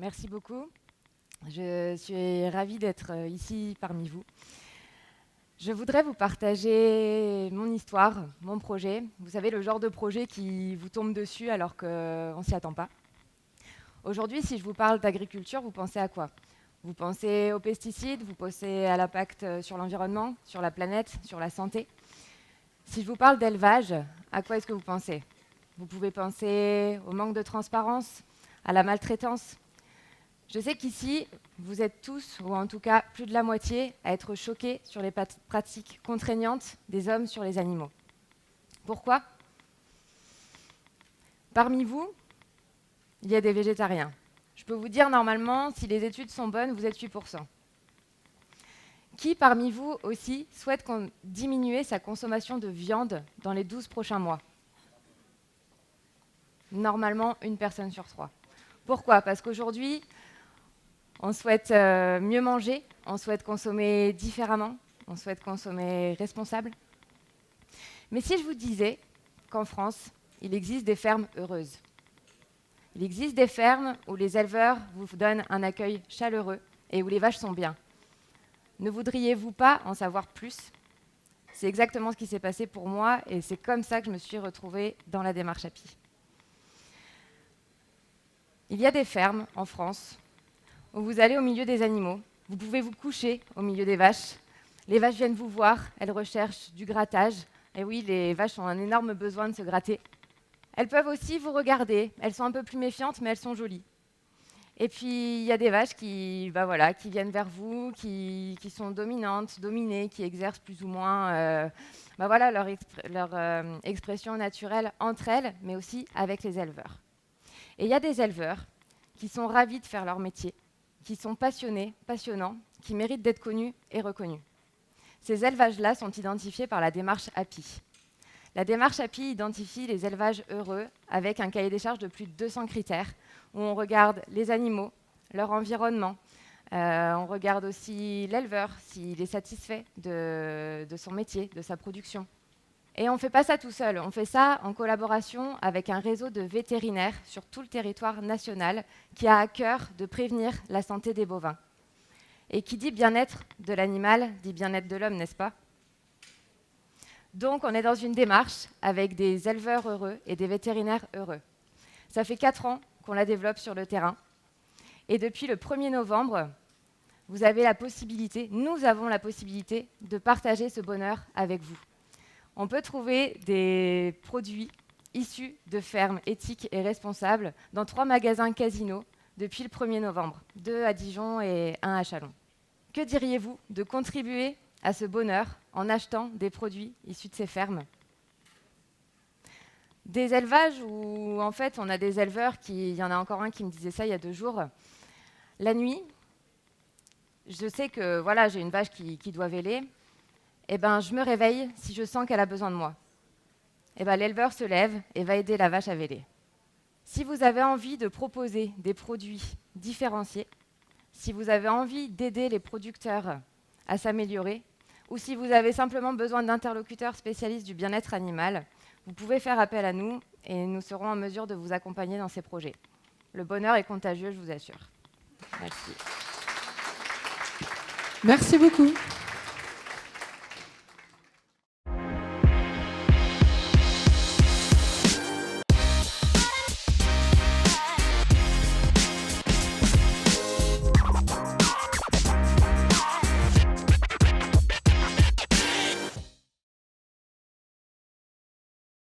Merci beaucoup. Je suis ravie d'être ici parmi vous. Je voudrais vous partager mon histoire, mon projet. Vous savez, le genre de projet qui vous tombe dessus alors qu'on ne s'y attend pas. Aujourd'hui, si je vous parle d'agriculture, vous pensez à quoi? Vous pensez aux pesticides, vous pensez à l'impact sur l'environnement, sur la planète, sur la santé. Si je vous parle d'élevage, à quoi est-ce que vous pensez? Vous pouvez penser au manque de transparence, à la maltraitance. Je sais qu'ici, vous êtes tous, ou en tout cas plus de la moitié, à être choqués sur les pratiques contraignantes des hommes sur les animaux. Pourquoi? Parmi vous, il y a des végétariens. Je peux vous dire, normalement, si les études sont bonnes, vous êtes 8%. Qui parmi vous aussi souhaite diminuer sa consommation de viande dans les 12 prochains mois? Normalement, 1 personne sur 3. Pourquoi? Parce qu'aujourd'hui, on souhaite mieux manger, on souhaite consommer différemment, on souhaite consommer responsable. Mais si je vous disais qu'en France, il existe des fermes heureuses, il existe des fermes où les éleveurs vous donnent un accueil chaleureux et où les vaches sont bien, ne voudriez-vous pas en savoir plus? C'est exactement ce qui s'est passé pour moi et c'est comme ça que je me suis retrouvée dans la démarche API. Il y a des fermes en France où vous allez au milieu des animaux, vous pouvez vous coucher au milieu des vaches. Les vaches viennent vous voir, elles recherchent du grattage. Et oui, les vaches ont un énorme besoin de se gratter. Elles peuvent aussi vous regarder, elles sont un peu plus méfiantes, mais elles sont jolies. Et puis, il y a des vaches qui viennent vers vous, qui sont dominantes, dominées, qui exercent plus ou moins leur expression naturelle entre elles, mais aussi avec les éleveurs. Et il y a des éleveurs qui sont ravis de faire leur métier, qui sont passionnés, passionnants, qui méritent d'être connus et reconnus. Ces élevages-là sont identifiés par la démarche API. La démarche API identifie les élevages heureux avec un cahier des charges de plus de 200 critères, où on regarde les animaux, leur environnement, on regarde aussi l'éleveur, s'il est satisfait de son métier, de sa production. Et on ne fait pas ça tout seul, on fait ça en collaboration avec un réseau de vétérinaires sur tout le territoire national qui a à cœur de prévenir la santé des bovins. Et qui dit bien-être de l'animal, dit bien-être de l'homme, n'est-ce pas? Donc on est dans une démarche avec des éleveurs heureux et des vétérinaires heureux. Ça fait 4 ans qu'on la développe sur le terrain. Et depuis le 1er novembre, nous avons la possibilité de partager ce bonheur avec vous. On peut trouver des produits issus de fermes éthiques et responsables dans 3 magasins Casino depuis le 1er novembre, 2 à Dijon et 1 à Châlons. Que diriez-vous de contribuer à ce bonheur en achetant des produits issus de ces fermes? Des élevages où, en fait, on a des éleveurs il y en a encore un qui me disait ça il y a 2 jours. La nuit, je sais que voilà, j'ai une vache qui doit véler. Eh ben, je me réveille si je sens qu'elle a besoin de moi. Eh ben, l'éleveur se lève et va aider la vache à véler. Si vous avez envie de proposer des produits différenciés, si vous avez envie d'aider les producteurs à s'améliorer, ou si vous avez simplement besoin d'interlocuteurs spécialistes du bien-être animal, vous pouvez faire appel à nous et nous serons en mesure de vous accompagner dans ces projets. Le bonheur est contagieux, je vous assure. Merci. Merci beaucoup.